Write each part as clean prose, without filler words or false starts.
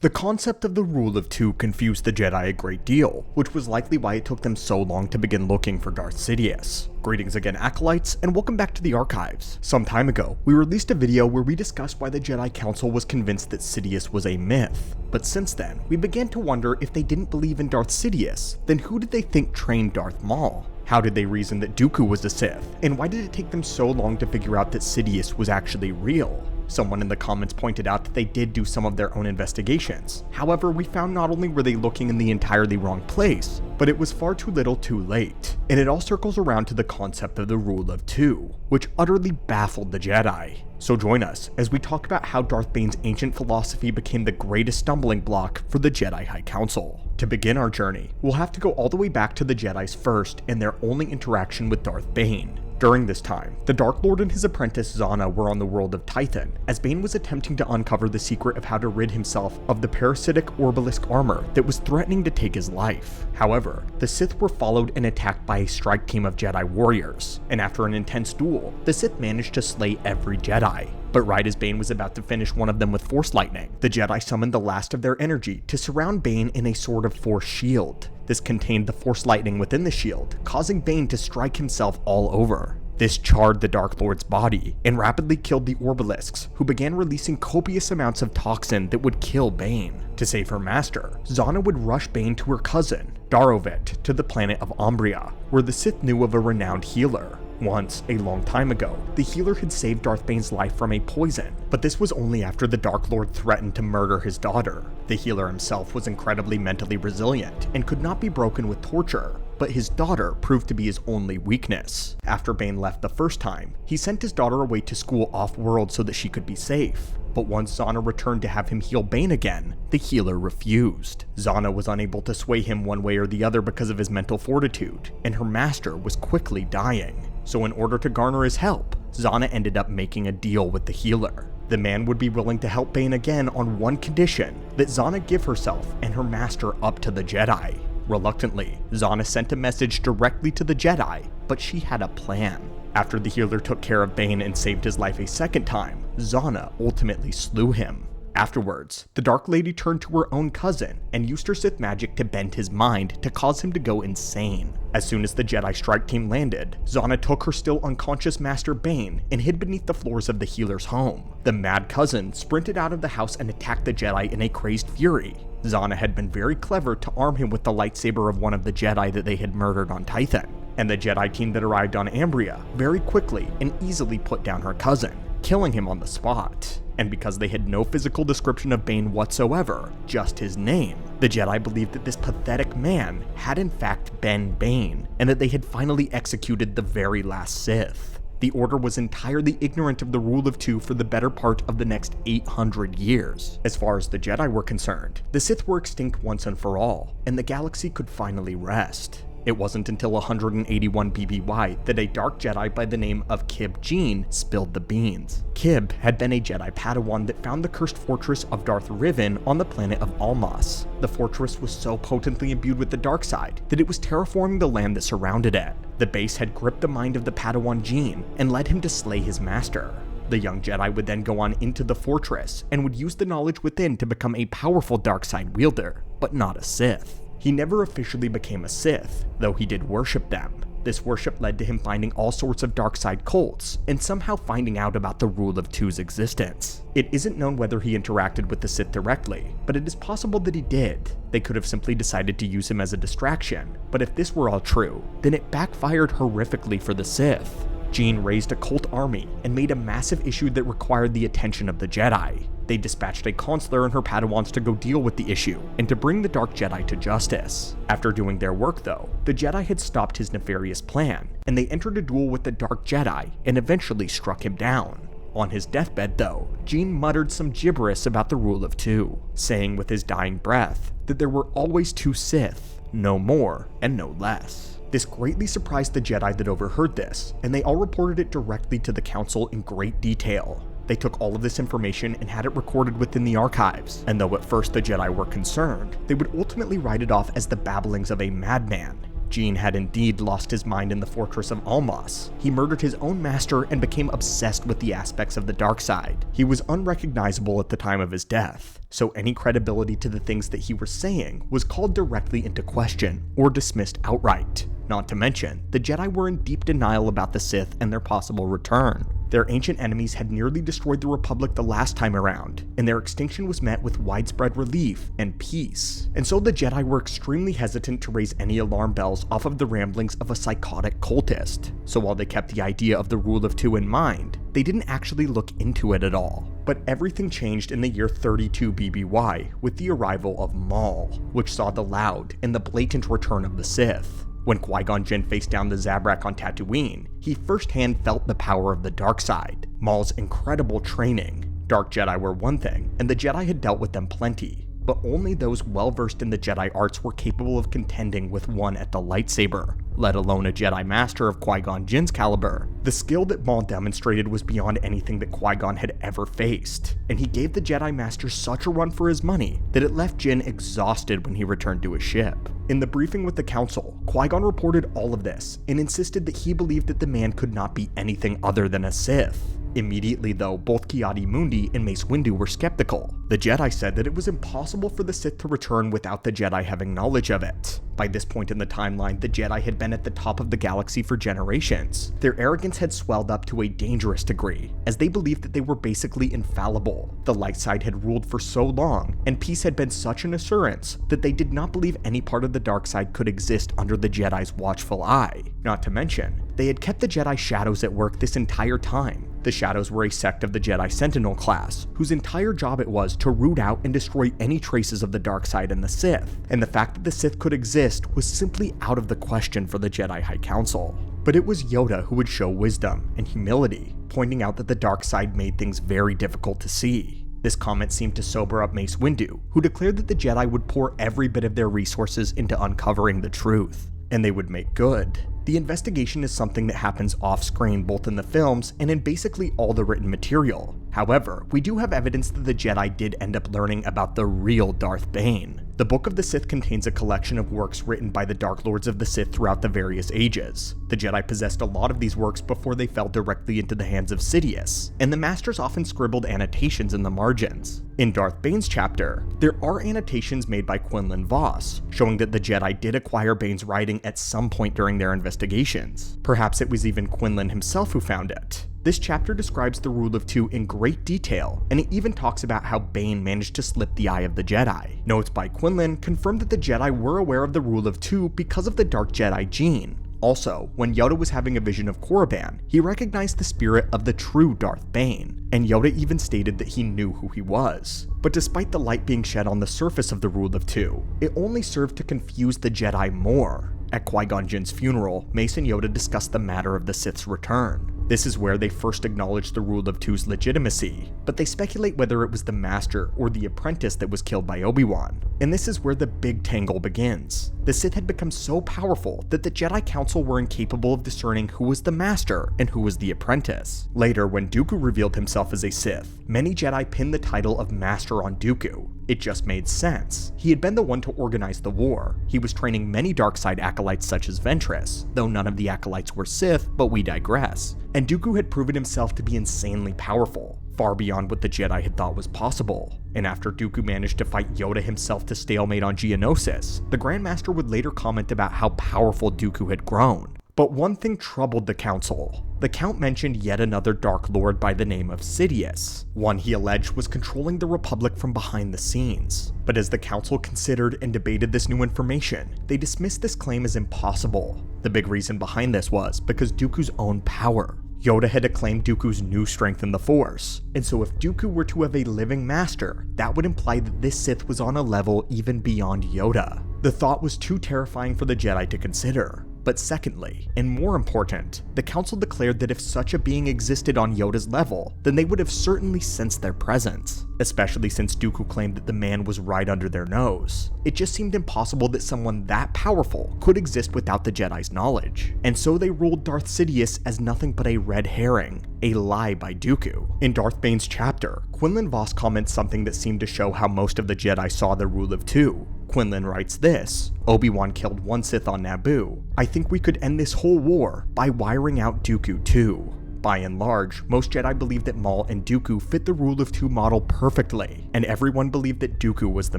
The concept of the rule of two confused the Jedi a great deal, which was likely why it took them so long to begin looking for Darth Sidious. Greetings again, Acolytes, and welcome back to the archives. Some time ago, we released a video where we discussed why the Jedi Council was convinced that Sidious was a myth. But since then, we began to wonder if they didn't believe in Darth Sidious, then who did they think trained Darth Maul? How did they reason that Dooku was a Sith? And why did it take them so long to figure out that Sidious was actually real? Someone in the comments pointed out that they did do some of their own investigations. However, we found not only were they looking in the entirely wrong place, but it was far too little too late. And it all circles around to the concept of the rule of two, which utterly baffled the Jedi. So join us as we talk about how Darth Bane's ancient philosophy became the greatest stumbling block for the Jedi High Council. To begin our journey, we'll have to go all the way back to the Jedi's first and their only interaction with Darth Bane. During this time, the Dark Lord and his apprentice Zana were on the world of Tython, as Bane was attempting to uncover the secret of how to rid himself of the parasitic Orbalisk armor that was threatening to take his life. However, the Sith were followed and attacked by a strike team of Jedi warriors, and after an intense duel, the Sith managed to slay every Jedi. But right as Bane was about to finish one of them with Force Lightning, the Jedi summoned the last of their energy to surround Bane in a sort of Force shield. This contained the Force Lightning within the shield, causing Bane to strike himself all over. This charred the Dark Lord's body and rapidly killed the Orbalisks, who began releasing copious amounts of toxin that would kill Bane. To save her master, Zana would rush Bane to her cousin, Darovit, to the planet of Umbria, where the Sith knew of a renowned healer. Once, a long time ago, the healer had saved Darth Bane's life from a poison, but this was only after the Dark Lord threatened to murder his daughter. The healer himself was incredibly mentally resilient and could not be broken with torture, but his daughter proved to be his only weakness. After Bane left the first time, he sent his daughter away to school off-world so that she could be safe. But once Zana returned to have him heal Bane again, the healer refused. Zana was unable to sway him one way or the other because of his mental fortitude, and her master was quickly dying. So in order to garner his help, Zana ended up making a deal with the healer. The man would be willing to help Bane again on one condition, that Zana give herself and her master up to the Jedi. Reluctantly, Zana sent a message directly to the Jedi, but she had a plan. After the healer took care of Bane and saved his life a second time, Zana ultimately slew him. Afterwards, the Dark Lady turned to her own cousin and used her Sith magic to bend his mind to cause him to go insane. As soon as the Jedi strike team landed, Zana took her still unconscious master Bane and hid beneath the floors of the healer's home. The mad cousin sprinted out of the house and attacked the Jedi in a crazed fury. Zana had been very clever to arm him with the lightsaber of one of the Jedi that they had murdered on Tython, and the Jedi team that arrived on Umbria very quickly and easily put down her cousin, killing him on the spot. And because they had no physical description of Bane whatsoever, just his name, the Jedi believed that this pathetic man had in fact been Bane, and that they had finally executed the very last Sith. The Order was entirely ignorant of the rule of two for the better part of the next 800 years. As far as the Jedi were concerned, the Sith were extinct once and for all, and the galaxy could finally rest. It wasn't until 181 BBY that a dark Jedi by the name of Kib Jeen spilled the beans. Kib had been a Jedi Padawan that found the cursed fortress of Darth Riven on the planet of Almas. The fortress was so potently imbued with the dark side that it was terraforming the land that surrounded it. The base had gripped the mind of the Padawan Jeen and led him to slay his master. The young Jedi would then go on into the fortress and would use the knowledge within to become a powerful dark side wielder, but not a Sith. He never officially became a Sith, though he did worship them. This worship led to him finding all sorts of dark side cults, and somehow finding out about the rule of two's existence. It isn't known whether he interacted with the Sith directly, but it is possible that he did. They could have simply decided to use him as a distraction, but if this were all true, then it backfired horrifically for the Sith. Jeen raised a cult army and made a massive issue that required the attention of the Jedi. They dispatched a consular and her Padawans to go deal with the issue and to bring the Dark Jedi to justice. After doing their work though, the Jedi had stopped his nefarious plan, and they entered a duel with the Dark Jedi and eventually struck him down. On his deathbed though, Jeen muttered some gibberish about the rule of two, saying with his dying breath that there were always two Sith, no more and no less. This greatly surprised the Jedi that overheard this, and they all reported it directly to the Council in great detail. They took all of this information and had it recorded within the archives, and though at first the Jedi were concerned, they would ultimately write it off as the babblings of a madman. Gene had indeed lost his mind in the fortress of Almaz. He murdered his own master and became obsessed with the aspects of the dark side. He was unrecognizable at the time of his death, so any credibility to the things that he was saying was called directly into question or dismissed outright. Not to mention, the Jedi were in deep denial about the Sith and their possible return. Their ancient enemies had nearly destroyed the Republic the last time around, and their extinction was met with widespread relief and peace. And so the Jedi were extremely hesitant to raise any alarm bells off of the ramblings of a psychotic cultist. So while they kept the idea of the Rule of Two in mind, they didn't actually look into it at all. But everything changed in the year 32 BBY with the arrival of Maul, which saw the loud and the blatant return of the Sith. When Qui-Gon Jinn faced down the Zabrak on Tatooine, he firsthand felt the power of the dark side, Maul's incredible training. Dark Jedi were one thing, and the Jedi had dealt with them plenty, but only those well-versed in the Jedi arts were capable of contending with one at the lightsaber, let alone a Jedi Master of Qui-Gon Jinn's caliber. The skill that Maul demonstrated was beyond anything that Qui-Gon had ever faced, and he gave the Jedi Master such a run for his money that it left Jinn exhausted when he returned to his ship. In the briefing with the Council, Qui-Gon reported all of this and insisted that he believed that the man could not be anything other than a Sith. Immediately though, both Ki-Adi-Mundi and Mace Windu were skeptical. The Jedi said that it was impossible for the Sith to return without the Jedi having knowledge of it. By this point in the timeline, the Jedi had been at the top of the galaxy for generations. Their arrogance had swelled up to a dangerous degree, as they believed that they were basically infallible. The light side had ruled for so long, and peace had been such an assurance, that they did not believe any part of the dark side could exist under the Jedi's watchful eye. Not to mention, they had kept the Jedi Shadows at work this entire time. The Shadows were a sect of the Jedi Sentinel class, whose entire job it was to root out and destroy any traces of the dark side and the Sith, and the fact that the Sith could exist was simply out of the question for the Jedi High Council. But it was Yoda who would show wisdom and humility, pointing out that the dark side made things very difficult to see. This comment seemed to sober up Mace Windu, who declared that the Jedi would pour every bit of their resources into uncovering the truth, and they would make good. The investigation is something that happens off-screen both in the films and in basically all the written material. However, we do have evidence that the Jedi did end up learning about the real Darth Bane. The Book of the Sith contains a collection of works written by the Dark Lords of the Sith throughout the various ages. The Jedi possessed a lot of these works before they fell directly into the hands of Sidious, and the Masters often scribbled annotations in the margins. In Darth Bane's chapter, there are annotations made by Quinlan Vos, showing that the Jedi did acquire Bane's writing at some point during their investigations. Perhaps it was even Quinlan himself who found it. This chapter describes the Rule of Two in great detail, and it even talks about how Bane managed to slip the eye of the Jedi. Notes by Quinlan confirmed that the Jedi were aware of the Rule of Two because of the Dark Jedi gene. Also, when Yoda was having a vision of Korriban, he recognized the spirit of the true Darth Bane, and Yoda even stated that he knew who he was. But despite the light being shed on the surface of the Rule of Two, it only served to confuse the Jedi more. At Qui-Gon Jinn's funeral, Mace and Yoda discussed the matter of the Sith's return. This is where they first acknowledged the Rule of Two's legitimacy, but they speculate whether it was the Master or the apprentice that was killed by Obi-Wan. And this is where the big tangle begins. The Sith had become so powerful that the Jedi Council were incapable of discerning who was the Master and who was the apprentice. Later, when Dooku revealed himself as a Sith, many Jedi pinned the title of Master on Dooku. It just made sense. He had been the one to organize the war. He was training many dark side acolytes such as Ventress, though none of the acolytes were Sith, but we digress. And Dooku had proven himself to be insanely powerful, far beyond what the Jedi had thought was possible. And after Dooku managed to fight Yoda himself to stalemate on Geonosis, the Grand Master would later comment about how powerful Dooku had grown. But one thing troubled the Council. The Count mentioned yet another Dark Lord by the name of Sidious, one he alleged was controlling the Republic from behind the scenes. But as the Council considered and debated this new information, they dismissed this claim as impossible. The big reason behind this was because Dooku's own power. Yoda had acclaimed Dooku's new strength in the Force, and so if Dooku were to have a living master, that would imply that this Sith was on a level even beyond Yoda. The thought was too terrifying for the Jedi to consider. But secondly, and more important, the Council declared that if such a being existed on Yoda's level, then they would have certainly sensed their presence, especially since Dooku claimed that the man was right under their nose. It just seemed impossible that someone that powerful could exist without the Jedi's knowledge, and so they ruled Darth Sidious as nothing but a red herring, a lie by Dooku. In Darth Bane's chapter, Quinlan Vos comments something that seemed to show how most of the Jedi saw the Rule of Two. Quinlan writes this: Obi-Wan killed one Sith on Naboo. I think we could end this whole war by wiring out Dooku too. By and large, most Jedi believed that Maul and Dooku fit the rule of two model perfectly, and everyone believed that Dooku was the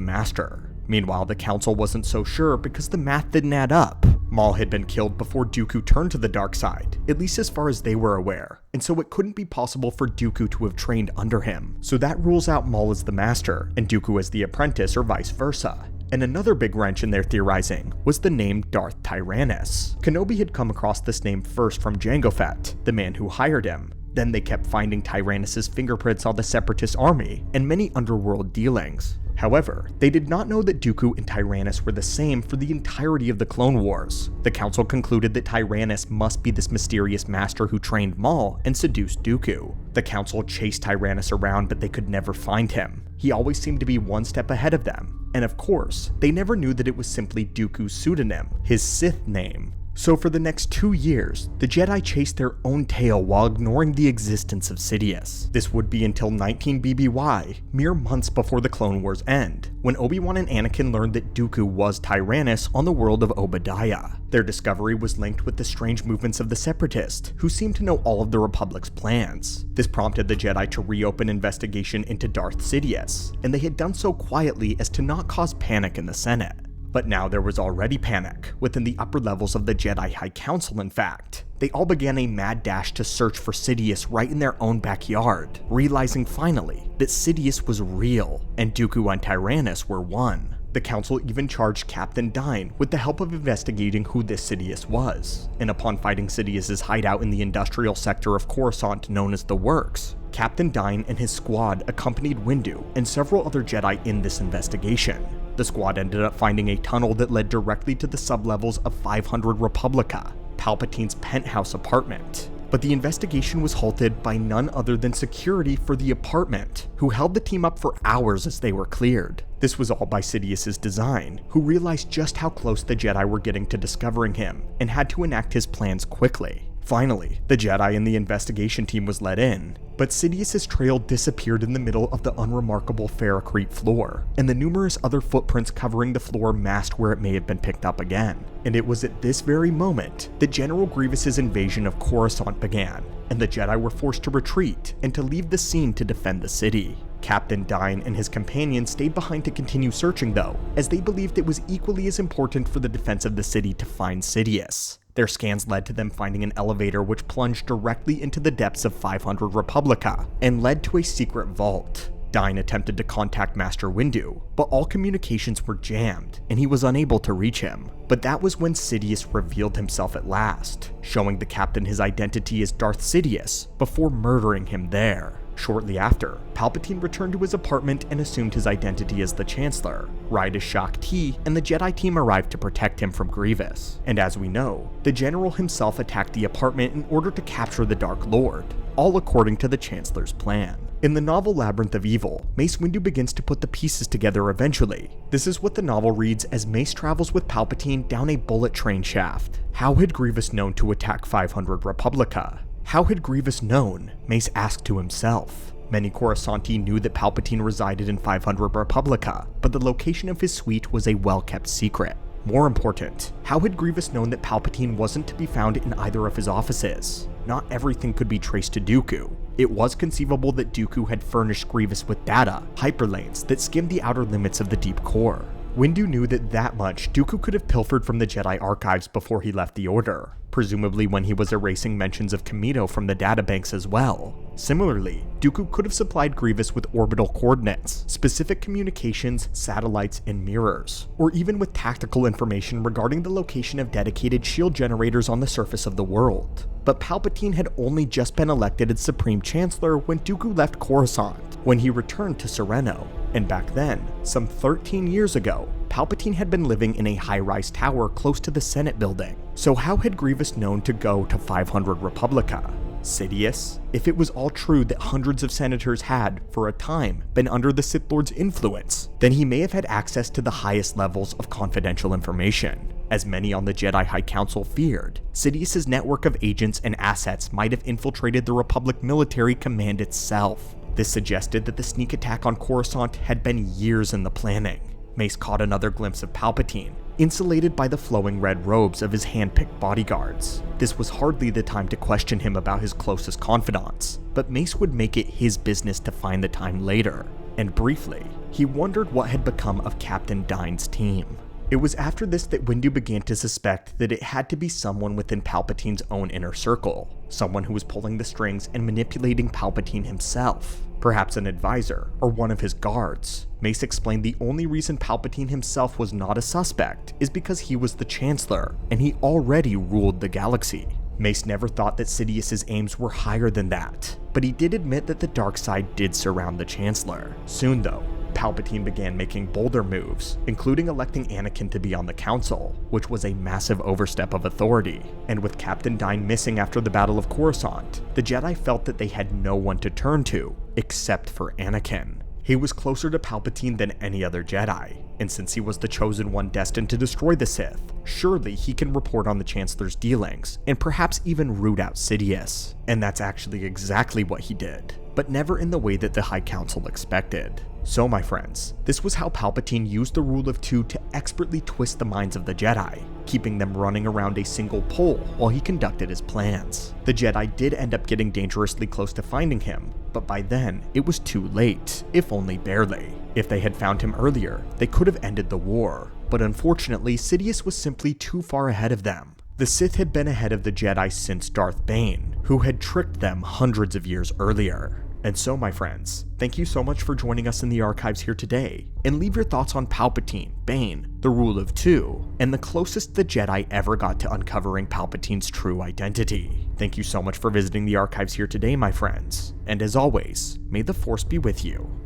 master. Meanwhile, the Council wasn't so sure because the math didn't add up. Maul had been killed before Dooku turned to the dark side, at least as far as they were aware, and so it couldn't be possible for Dooku to have trained under him. So that rules out Maul as the master, and Dooku as the apprentice, or vice versa. And another big wrench in their theorizing was the name Darth Tyrannus. Kenobi had come across this name first from Jango Fett, the man who hired him. Then they kept finding Tyrannus' fingerprints on the Separatist army and many underworld dealings. However, they did not know that Dooku and Tyrannus were the same for the entirety of the Clone Wars. The Council concluded that Tyrannus must be this mysterious master who trained Maul and seduced Dooku. The Council chased Tyrannus around, but they could never find him. He always seemed to be one step ahead of them. And of course, they never knew that it was simply Dooku's pseudonym, his Sith name. So for the next 2 years, the Jedi chased their own tail while ignoring the existence of Sidious. This would be until 19 BBY, mere months before the Clone Wars end, when Obi-Wan and Anakin learned that Dooku was Tyrannus on the world of Obadiah. Their discovery was linked with the strange movements of the Separatists, who seemed to know all of the Republic's plans. This prompted the Jedi to reopen investigation into Darth Sidious, and they had done so quietly as to not cause panic in the Senate. But now there was already panic, within the upper levels of the Jedi High Council in fact. They all began a mad dash to search for Sidious right in their own backyard, realizing finally that Sidious was real, and Dooku and Tyrannus were one. The Council even charged Captain Dine with the help of investigating who this Sidious was, and upon finding Sidious's hideout in the industrial sector of Coruscant known as the Works, Captain Dine and his squad accompanied Windu and several other Jedi in this investigation. The squad ended up finding a tunnel that led directly to the sublevels of 500 Republica, Palpatine's penthouse apartment. But the investigation was halted by none other than security for the apartment, who held the team up for hours as they were cleared. This was all by Sidious's design, who realized just how close the Jedi were getting to discovering him, and had to enact his plans quickly. Finally, the Jedi and the investigation team was let in, but Sidious's trail disappeared in the middle of the unremarkable Farrakreet floor, and the numerous other footprints covering the floor masked where it may have been picked up again. And it was at this very moment that General Grievous's invasion of Coruscant began, and the Jedi were forced to retreat and to leave the scene to defend the city. Captain Dine and his companions stayed behind to continue searching though, as they believed it was equally as important for the defense of the city to find Sidious. Their scans led to them finding an elevator which plunged directly into the depths of 500 Republica, and led to a secret vault. Dine attempted to contact Master Windu, but all communications were jammed, and he was unable to reach him. But that was when Sidious revealed himself at last, showing the captain his identity as Darth Sidious, before murdering him there. Shortly after, Palpatine returned to his apartment and assumed his identity as the Chancellor. Raida Shaak Ti and the Jedi team arrived to protect him from Grievous. And as we know, the General himself attacked the apartment in order to capture the Dark Lord, all according to the Chancellor's plan. In the novel Labyrinth of Evil, Mace Windu begins to put the pieces together eventually. This is what the novel reads as Mace travels with Palpatine down a bullet train shaft. How had Grievous known to attack 500 Republica? How had Grievous known? Mace asked to himself. Many Coruscanti knew that Palpatine resided in 500 Republica, but the location of his suite was a well-kept secret. More important, how had Grievous known that Palpatine wasn't to be found in either of his offices? Not everything could be traced to Dooku. It was conceivable that Dooku had furnished Grievous with data, hyperlanes, that skimmed the outer limits of the deep core. Windu knew that much Dooku could have pilfered from the Jedi archives before he left the Order, presumably when he was erasing mentions of Kamino from the databanks as well. Similarly, Dooku could have supplied Grievous with orbital coordinates, specific communications, satellites, and mirrors, or even with tactical information regarding the location of dedicated shield generators on the surface of the world. But Palpatine had only just been elected as Supreme Chancellor when Dooku left Coruscant, when he returned to Sereno. And back then, some 13 years ago, Palpatine had been living in a high-rise tower close to the Senate building. So how had Grievous known to go to 500 Republica? Sidious? If it was all true that hundreds of senators had, for a time, been under the Sith Lord's influence, then he may have had access to the highest levels of confidential information. As many on the Jedi High Council feared, Sidious's network of agents and assets might have infiltrated the Republic military command itself. This suggested that the sneak attack on Coruscant had been years in the planning. Mace caught another glimpse of Palpatine, insulated by the flowing red robes of his hand-picked bodyguards. This was hardly the time to question him about his closest confidants, but Mace would make it his business to find the time later. And briefly, he wondered what had become of Captain Dyne's team. It was after this that Windu began to suspect that it had to be someone within Palpatine's own inner circle, someone who was pulling the strings and manipulating Palpatine himself. Perhaps an advisor, or one of his guards. Mace explained the only reason Palpatine himself was not a suspect is because he was the Chancellor, and he already ruled the galaxy. Mace never thought that Sidious's aims were higher than that, but he did admit that the dark side did surround the Chancellor. Soon though, Palpatine began making bolder moves, including electing Anakin to be on the council, which was a massive overstep of authority. And with Captain Dyne missing after the Battle of Coruscant, the Jedi felt that they had no one to turn to, except for Anakin. He was closer to Palpatine than any other Jedi, and since he was the chosen one destined to destroy the Sith, surely he can report on the Chancellor's dealings, and perhaps even root out Sidious. And that's actually exactly what he did, but never in the way that the High Council expected. So my friends, this was how Palpatine used the Rule of Two to expertly twist the minds of the Jedi, keeping them running around a single pole while he conducted his plans. The Jedi did end up getting dangerously close to finding him, but by then, it was too late, if only barely. If they had found him earlier, they could have ended the war, but unfortunately, Sidious was simply too far ahead of them. The Sith had been ahead of the Jedi since Darth Bane, who had tricked them hundreds of years earlier. And so my friends, thank you so much for joining us in the archives here today, and leave your thoughts on Palpatine, Bane, the Rule of Two, and the closest the Jedi ever got to uncovering Palpatine's true identity. Thank you so much for visiting the archives here today, my friends, and as always, may the Force be with you.